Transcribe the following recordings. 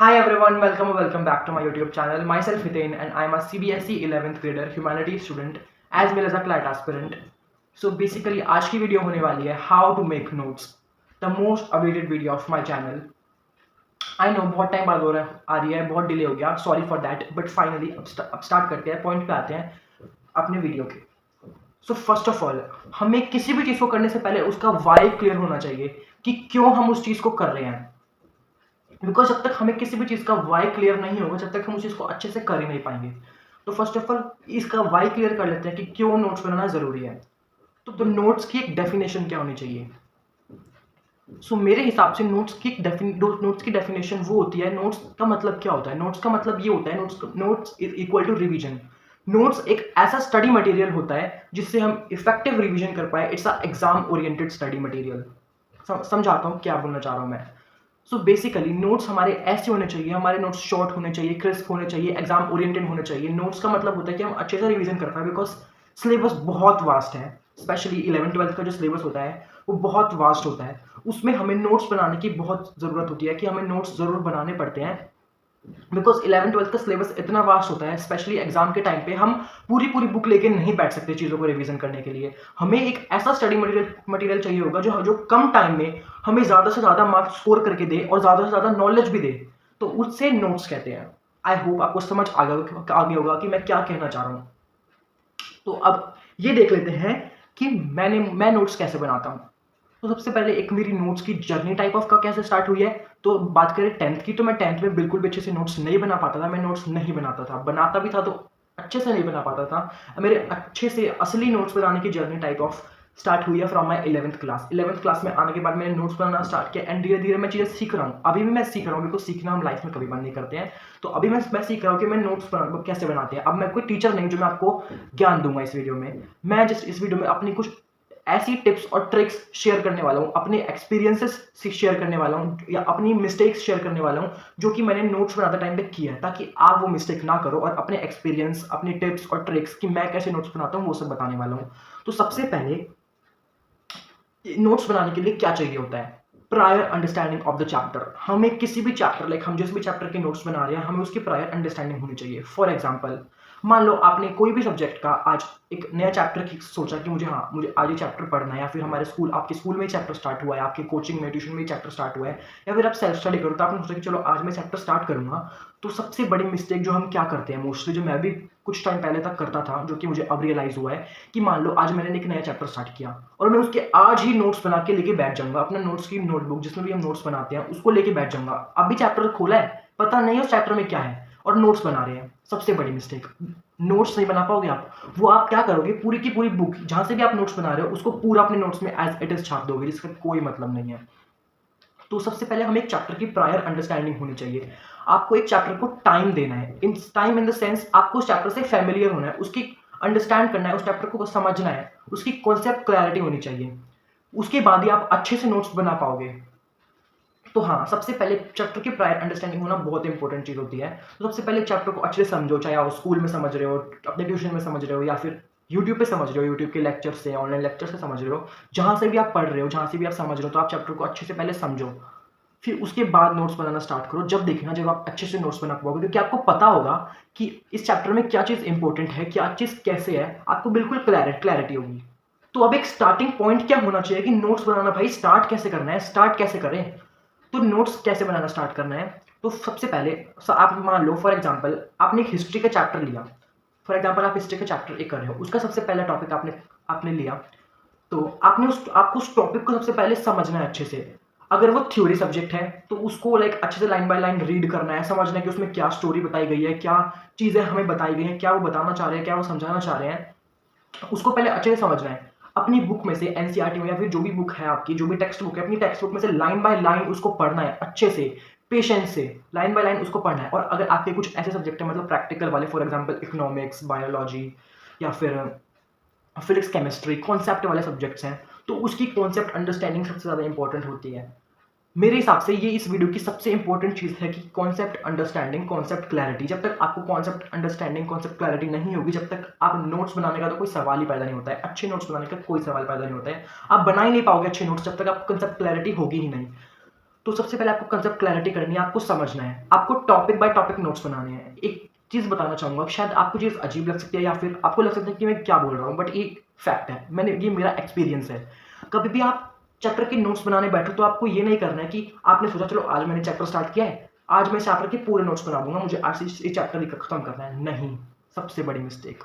Hi everyone, welcome back to my YouTube channel. Myself Hiten and I'm a CBSE 11th grader humanities student as well as a CLAT aspirant. So basically आज की video होने वाली है how to make notes, the most awaited video of my channel. I know बहुत time बाद आ रही है, बहुत डिले हो गया, sorry for that, but finally अब स्टार्ट करते हैं, पॉइंट पे आते हैं अपने वीडियो के। सो फर्स्ट ऑफ ऑल हमें किसी भी चीज़ को करने से पहले उसका वाई क्लियर होना चाहिए कि क्यों हम उस चीज़ को कर रहे हैं। बिकॉज जब तक हमें किसी भी चीज़ का वाई क्लियर नहीं होगा जब तक हम उस चीज़ को अच्छे से कर ही नहीं पाएंगे। तो फर्स्ट ऑफ ऑल इसका वाई क्लियर कर लेते हैं कि क्यों नोट्स बनाना ज़रूरी है। तो नोट्स की एक डेफिनेशन क्या होनी चाहिए। मेरे हिसाब से नोट्स की डेफिनेशन वो होती है, नोट्स का मतलब क्या होता है। नोट्स का मतलब ये होता है notes is equal to revision. Notes एक ऐसा स्टडी मटेरियल होता है जिससे हम इफेक्टिव रिवीजन कर पाए। It's a exam oriented study material. समझाता हूँ क्या बोलना चाह रहा हूँ मैं। बेसिकली नोट्स हमारे ऐसे होने चाहिए, हमारे नोट्स शॉर्ट होने चाहिए, क्रिस्प होने चाहिए, एग्जाम ओरिएंटेड होने चाहिए। नोट्स का मतलब होता है कि हम अच्छे से रिवीजन कर पाए। बिकॉज सिलेबस बहुत वास्ट है, स्पेशली 11th-12th का जो सिलेबस होता है वो बहुत वास्ट होता है। उसमें हमें नोट्स बनाने की बहुत ज़रूरत होती है कि हमें नोट्स ज़रूर बनाने पड़ते हैं। बिकॉज 11th-12th का सिलेबस इतना वास्ट होता है, स्पेशली एग्जाम के टाइम पे हम पूरी पूरी बुक लेके नहीं बैठ सकते चीज़ों को रिवीजन करने के लिए। हमें एक ऐसा स्टडी मटेरियल चाहिए होगा जो जो कम टाइम में हमें ज़्यादा से ज़्यादा मार्क्स स्कोर करके दे और ज़्यादा से ज़्यादा नॉलेज भी दे। तो उससे नोट्स कहते हैं। आई होप आपको समझ आ गया होगा कि मैं क्या कहना चाह रहा हूँ। तो अब ये देख लेते हैं कि मैं नोट्स कैसे बनाता हूँ। तो सबसे पहले एक मेरी नोट्स की जर्नी टाइप ऑफ का कैसे स्टार्ट हुई है। तो बात करें 10th की, तो मैं 10th में बिल्कुल भी अच्छे से नोट्स नहीं बना पाता था। मैं नोट्स नहीं बनाता था, बनाता भी था तो अच्छे से नहीं बना पाता था। मेरे अच्छे से असली नोट्स बनाने की जर्नी टाइप ऑफ स्टार्ट हुई है from my 11th class. 11th class में आने के बाद मैंने नोट्स बनाना स्टार्ट किया एंड धीरे धीरे मैं चीज़ें सीख रहा हूँ। अभी भी मैं सीख रहा हूँ, बिकॉज सीखना हम लाइफ में कभी बंद नहीं करते हैं। तो अभी मैं सीख रहा हूँ कि मैं नोट्स कैसे बनाते हैं। अब मैं कोई टीचर नहीं जो मैं आपको ज्ञान दूंगा इस वीडियो में। मैं जस्ट इस वीडियो में अपनी कुछ ऐसी टिप्स और ट्रिक्स शेयर करने वाला हूँ, अपने एक्सपीरियंसेस शेयर करने वाला हूँ या अपनी मिस्टेक्स शेयर करने वाला हूँ जो कि मैंने नोट्स बनाते टाइम पे किया है, ताकि आप वो मिस्टेक ना करो और अपने एक्सपीरियंस, अपनी टिप्स और ट्रिक्स कि मैं कैसे नोट्स बनाता हूँ वो सब बताने वाला हूँ। तो सबसे पहले नोट्स बनाने के लिए क्या चाहिए होता है, prior understanding of the chapter. हमें किसी भी चैप्टर, लाइक हम जिस भी चैप्टर के नोट्स बना रहे हैं, हमें उसकी प्रायर अंडरस्टैंडिंग होनी चाहिए। फॉर एग्जाम्पल, मान लो आपने कोई भी सब्जेक्ट का आज एक नया चैप्टर की सोचा कि मुझे आज ये चैप्टर पढ़ना है, या फिर हमारे आपके स्कूल में चैप्टर स्टार्ट हुआ है, आपके कोचिंग में, ट्यूशन में चैप्टर स्टार्ट हुआ है, या फिर आप सेल्फ स्टडी करो। तो आपने सोचा कि चलो आज मैं चैप्टर स्टार्ट करूंगा। तो सबसे बड़ी मिस्टेक जो हम क्या करते हैं मोस्टली, जो मैं भी कुछ टाइम पहले तक करता था, जो कि मुझे अब रियलाइज हुआ है, कि मान लो आज मैंने एक नया चैप्टर स्टार्ट किया और मैं उसके आज ही नोट्स बना के लेके बैठ जाऊंगा। अपना नोट्स की नोटबुक जिसमें भी हम नोट्स बनाते हैं उसको लेके बैठ जाऊंगा। अभी चैप्टर खोला है, पता नहीं उस चैप्टर में क्या है और नोट्स बना रहे हैं। सबसे बड़ी मिस्टेक, नोट्स नहीं बना पाओगे आप। वो आप क्या करोगे, पूरी की पूरी बुक जहां से भी आप नोट्स बना रहे हो उसको पूरा अपने नोट्स में एज इट इज छाप दोगे, जिसका कोई मतलब नहीं है। तो सबसे पहले हमें एक चैप्टर की प्रायर अंडरस्टैंडिंग होनी चाहिए। आपको एक चैप्टर को टाइम देना है, in time in the sense आपको उस चैप्टर से फैमिलियर होना है, उसकी अंडरस्टैंड करना है, उस चैप्टर को समझना है, उसकी कॉन्सेप्ट क्लैरिटी होनी चाहिए। उसके बाद ही आप अच्छे से नोट्स बना पाओगे। तो हाँ, सबसे पहले चैप्टर की प्रायर अंडरस्टैंडिंग होना बहुत इंपॉर्टेंट चीज़ होती है। तो सबसे पहले चैप्टर को अच्छे से समझो, चाहे आप स्कूल में समझ रहे हो, अपने ट्यूशन में समझ रहे हो, या फिर यूट्यूब पे समझ रहे हो, यूट्यूब के लेक्चर से, ऑनलाइन लेक्चर से समझ रहे हो, जहाँ से भी आप पढ़ रहे हो, जहाँ से भी आप समझ रहे हो, तो आप चैप्टर को अच्छे से पहले समझो। फिर उसके बाद नोट्स बनाना स्टार्ट करो। जब देखना, जब आप अच्छे से नोट्स बना पाओगे, क्योंकि आपको पता होगा कि इस चैप्टर में क्या चीज़ इंपॉर्टेंट है, क्या चीज़ कैसे है, आपको बिल्कुल क्लैरिटी होगी। तो अब एक स्टार्टिंग पॉइंट क्या होना चाहिए कि नोट्स बनाना, भाई स्टार्ट कैसे करना है, स्टार्ट कैसे करें। तो नोट्स कैसे बनाना स्टार्ट करना है, तो सबसे पहले आप मान लो फॉर एग्जांपल आपने एक हिस्ट्री का चैप्टर लिया। फॉर एग्जांपल आप हिस्ट्री का चैप्टर एक कर रहे हो, उसका सबसे पहला टॉपिक आपने आपने लिया। तो आपको उस टॉपिक को सबसे पहले समझना है अच्छे से। अगर वो थ्योरी सब्जेक्ट है तो उसको लाइक अच्छे से लाइन बाय लाइन रीड करना है, समझना है कि उसमें क्या स्टोरी बताई गई है, क्या चीज़ें हमें बताई गई हैं, क्या वो बताना चाह रहे हैं, क्या वो समझाना चाह रहे हैं, उसको पहले अच्छे से समझना है। अपनी बुक में से, एनसीईआरटी में या फिर जो भी बुक है आपकी, जो भी टेक्स्ट बुक है, अपनी टेक्स्ट बुक में से लाइन बाय लाइन उसको पढ़ना है अच्छे से, पेशेंस से लाइन बाय लाइन उसको पढ़ना है। और अगर आपके कुछ ऐसे सब्जेक्ट है, मतलब प्रैक्टिकल वाले, फॉर एग्जाम्पल इकोनॉमिक्स, बायोलॉजी या फिर फिजिक्स, केमिस्ट्री, कॉन्सेप्ट वाले सब्जेक्ट्स हैं, तो उसकी कॉन्सेप्ट अंडरस्टैंडिंग सबसे ज़्यादा इंपॉर्टेंट होती है। मेरे हिसाब से ये इस वीडियो की सबसे इंपॉर्टेंट चीज़ है कि कॉन्सेप्ट अंडरस्टैंडिंग, कॉन्सेप्ट क्लैरिटी। जब तक आपको कॉन्सेप्ट अंडरस्टैंडिंग, कॉन्सेप्ट क्लैरिटी नहीं होगी, जब तक आप नोट्स बनाने का तो कोई सवाल ही पैदा नहीं होता है। अच्छे नोट्स बनाने का कोई सवाल पैदा नहीं होता है। आप बना ही नहीं पाओगे अच्छे नोट्स जब तक आपको कॉन्सेप्ट क्लैरिटी होगी ही नहीं। तो सबसे पहले आपको कंसेप्ट क्लैरिटी करनी है, आपको समझना है, आपको टॉपिक बाय टॉपिक नोट्स बनाने हैं। एक चीज़ बताना चाहूँगा, शायद आपको चीज़ अजीब लग सकती है या फिर आपको लग सकता है कि मैं क्या बोल रहा हूँ, बट ये फैक्ट है, ये मेरा एक्सपीरियंस है। कभी भी आप चैप्टर के नोट्स बनाने बैठो तो आपको ये नहीं करना है कि आपने सोचा चलो आज मैंने चैप्टर स्टार्ट किया है, आज मैं चैप्टर के पूरे नोट्स बना दूंगा, मुझे आज से ये चैप्टर खत्म करना है। नहीं, सबसे बड़ी मिस्टेक।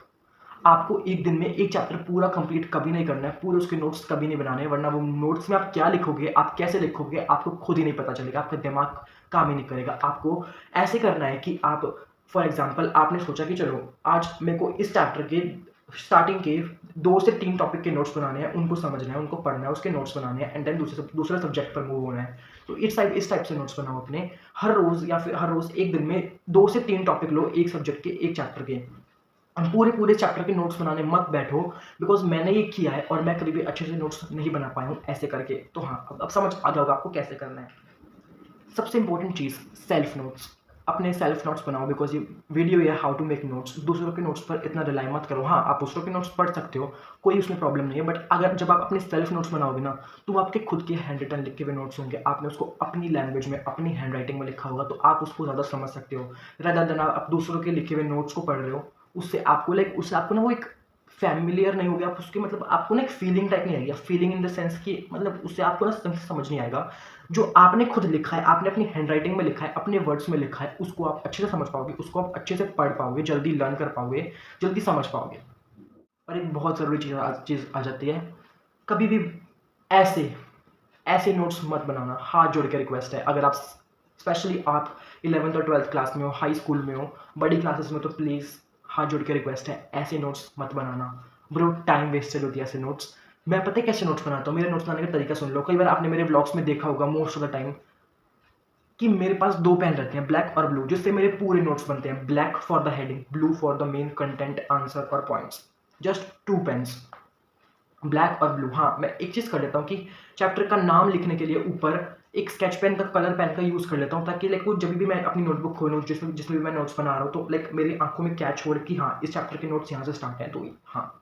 आपको एक दिन में एक चैप्टर पूरा कंप्लीट कभी नहीं करना है, पूरे उसके नोट्स कभी नहीं बनाने हैं, वरना वो नोट्स में आप क्या लिखोगे, आप कैसे लिखोगे, आपको खुद ही नहीं पता चलेगा, आपका दिमाग काम ही नहीं करेगा। आपको ऐसे करना है कि आप फॉर एग्जांपल आपने सोचा कि चलो आज मेरे को इस चैप्टर के स्टार्टिंग के 2 से 3 टॉपिक के नोट्स बनाने हैं, उनको समझना है, उनको पढ़ना है, उसके नोट्स बनाने हैं, एंड देन दूसरे सब्जेक्ट पर मूव होना है। तो इस टाइप से नोट्स बनाओ अपने। हर रोज़ या फिर हर रोज़ एक दिन में 2 से 3 टॉपिक लो, एक सब्जेक्ट के, एक चैप्टर के। हम पूरे चैप्टर के नोट्स बनाने मत बैठो, बिकॉज मैंने ये किया है और मैं कभी भी अच्छे से नोट्स नहीं बना पाया हूँ ऐसे करके। तो हाँ, अब समझ आ जाओगा आपको कैसे करना है। सबसे इंपॉर्टेंट चीज़, सेल्फ नोट्स। अपने सेल्फ नोट्स बनाओ, बिकॉज ये वीडियो है हाउ टू मेक नोट्स। दूसरों के नोट्स पर इतना रिलाई मत करो। हाँ, आप दूसरों के नोट्स पढ़ सकते हो, कोई उसमें प्रॉब्लम नहीं है, बट अगर जब आप अपने सेल्फ नोट्स बनाओगे ना, तो वो आपके खुद के हैंड रिटन लिखे हुए नोट्स होंगे। आपने उसको अपनी लैंग्वेज में, अपनी हैंड राइटिंग में लिखा होगा, तो आप उसको ज़्यादा समझ सकते हो। रादर देन आप दूसरों के लिखे हुए नोट्स को पढ़ रहे हो, उससे आपको ना वो एक फैमिलियर नहीं होगा, आप उसके मतलब आपको ना एक फीलिंग टाइप नहीं आएगी। फीलिंग इन द सेंस कि मतलब उससे आपको ना समझ नहीं आएगा। जो आपने खुद लिखा है, आपने अपनी हैंड राइटिंग में लिखा है, अपने वर्ड्स में लिखा है, उसको आप अच्छे से समझ पाओगे, उसको आप अच्छे से पढ़ पाओगे, जल्दी लर्न कर पाओगे, जल्दी समझ पाओगे। और एक बहुत ज़रूरी चीज़ आ जाती है, कभी भी ऐसे ऐसे नोट्स मत बनाना। हाथ जोड़ के रिक्वेस्ट है, अगर आप स्पेशली आप 11th और 12th क्लास में हो, हाई स्कूल में हो, बड़ी क्लासेस में, तो प्लीज़ हाथ जोड़ के रिक्वेस्ट है, ऐसे नोट्स मत बनाना। ब्रो, टाइम वेस्टेड होती है ऐसे नोट्स। मैं पता है कैसे नोट्स बनाता हूँ, मेरे नोट्स बनाने का तरीका सुन लो। कई बार आपने मेरे ब्लॉग्स में देखा होगा मोस्ट ऑफ द टाइम कि मेरे पास 2 पेन रहते हैं, ब्लैक और ब्लू, जिससे मेरे पूरे नोट्स बनते हैं। Black for the heading, blue for the main content, answer और पॉइंट्स। जस्ट 2 पेन्स, ब्लैक और ब्लू। हाँ, मैं एक चीज़ कर लेता हूँ कि चैप्टर का नाम लिखने के लिए ऊपर एक स्केच पेन का, कलर पेन का यूज़ कर लेता हूँ, ताकि लाइक वो जब भी मैं अपनी नोटबुक खोलूँ, जिसमें भी मैं नोट्स बना रहा हूँ, तो लाइक मेरी आंखों में कैच हो कि हाँ, इस चैप्टर के नोट्स यहाँ से स्टार्ट हैं। तो हाँ,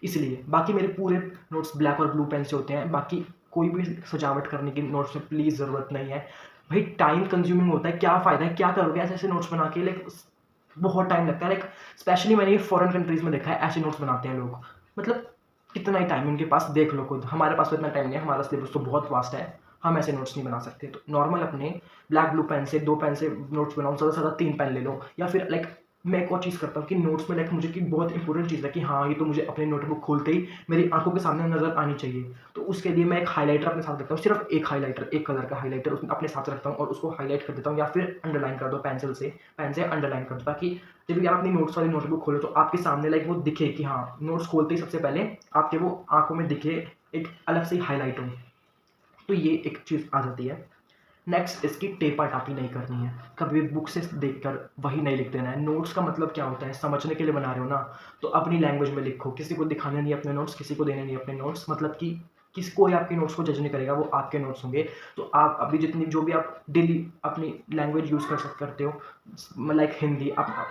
इसलिए बाकी मेरे पूरे नोट्स ब्लैक और ब्लू पेन से होते हैं। बाकी कोई भी सजावट करने की नोट्स में प्लीज़ ज़रूरत नहीं है भाई। टाइम कंज्यूमिंग होता है, क्या फ़ायदा है, क्या करोगे ऐसे ऐसे नोट्स बना के, लाइक बहुत टाइम लगता है। लाइक स्पेशली मैंने ये फॉरेन कंट्रीज़ में देखा है, ऐसे नोट्स बनाते हैं लोग। मतलब कितना ही टाइम उनके पास, देख लो खुद। हमारे पास तो इतना टाइम नहीं है, हमारा सिलेबस तो बहुत वास्ट है, हम ऐसे नोट्स नहीं बना सकते। तो नॉर्मल अपने ब्लैक ब्लू पेन से, 2 पेन से नोट्स बनाओ, ज़्यादा से ज़्यादा 3 पेन ले लो। या फिर लाइक मैं एक और चीज़ करता हूँ कि नोट्स में लाइक मुझे की बहुत इंपॉर्टेंट चीज़ है कि हाँ, ये तो मुझे अपनी नोटबुक खोलते ही मेरी आंखों के सामने नज़र आनी चाहिए। तो उसके लिए मैं एक हाइलाइटर अपने साथ रखता हूँ, सिर्फ एक हाइलाइटर, एक कलर का हाइलाइटर उसमें अपने साथ रखता हूँ, और उसको हाईलाइट कर देता हूँ, या फिर अंडरलाइन कर दो पेन से अंडरलाइन कर दो, ताकि जब भी आप अपनी नोट्स वाली नोटबुक खोलो तो आपके सामने लाइक वो दिखे कि हाँ, नोट्स खोलते ही सबसे पहले आपके वो आंखों में दिखे, एक अलग से हाईलाइट हो। तो ये एक चीज़ आ जाती है। नेक्स्ट, इसकी टेपा टापी नहीं करनी है, कभी बुक से देखकर वही नहीं लिख देना है। नोट्स का मतलब क्या होता है, समझने के लिए बना रहे हो ना, तो अपनी लैंग्वेज में लिखो। किसी को दिखाने नहीं अपने नोट्स, किसी को देने नहीं अपने नोट्स। मतलब कि किसी कोई आपके नोट्स को जज नहीं करेगा, वो आपके नोट्स होंगे। तो आप अभी जितनी जो भी आप डेली अपनी लैंग्वेज यूज़ करते हो, लाइक हिंदी, आप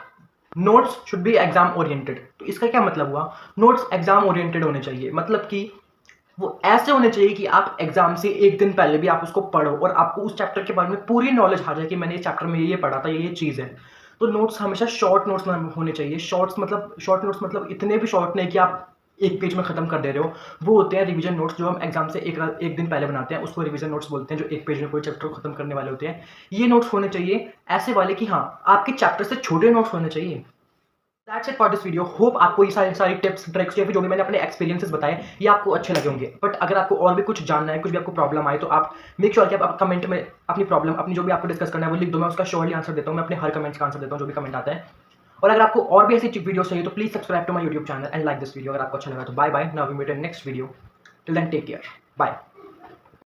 notes should be exam oriented. तो इसका क्या मतलब हुआ, नोट्स एग्जाम ओरिएंटेड होने चाहिए। मतलब कि वो ऐसे होने चाहिए कि आप एग्जाम से एक दिन पहले भी आप उसको पढ़ो और आपको उस चैप्टर के बारे में पूरी नॉलेज आ जाए कि मैंने इस चैप्टर में ये पढ़ा था, ये चीज़ है। तो नोट्स हमेशा शॉर्ट नोट्स होने चाहिए। शॉर्ट नोट्स मतलब इतने भी शॉर्ट नहीं कि आप एक पेज में खत्म कर दे रहे हो। वो होते हैं रिवीजन नोट्स, जो हम एग्जाम से एक दिन पहले बनाते हैं, उसको रिवीजन नोट्स बोलते हैं, जो एक पेज में कोई चैप्टर खत्म करने वाले होते हैं। ये नोट्स होने चाहिए ऐसे वाले कि हाँ, आपके चैप्टर से छोटे नोट्स होने चाहिए। That's it for this video. Hope आपको ये सारी टिप्स ट्रिक्स या फिर जो भी मैंने अपने एक्सपीरियंसेस बताए, ये आपको अच्छे लगे होंगे। बट अगर आपको और भी कुछ जानना है, कुछ भी आपको प्रॉब्लम आए, तो आप मेक श्योर कि आप कमेंट में अपनी प्रॉब्लम, अपनी जो भी आपको डिस्कस करना है वो लिख दो। मैं उसका श्योरली आंसर देता हूँ, मैं अपने हर कमेंट्स का आंसर देता हूँ जो भी कमेंट आता है। और अगर आपको और भी ऐसी वीडियो चाहिए तो please subscribe to my YouTube channel and like this video. अगर आपको अच्छा लगा तो bye bye, now we meet in next video. Till then take care, bye.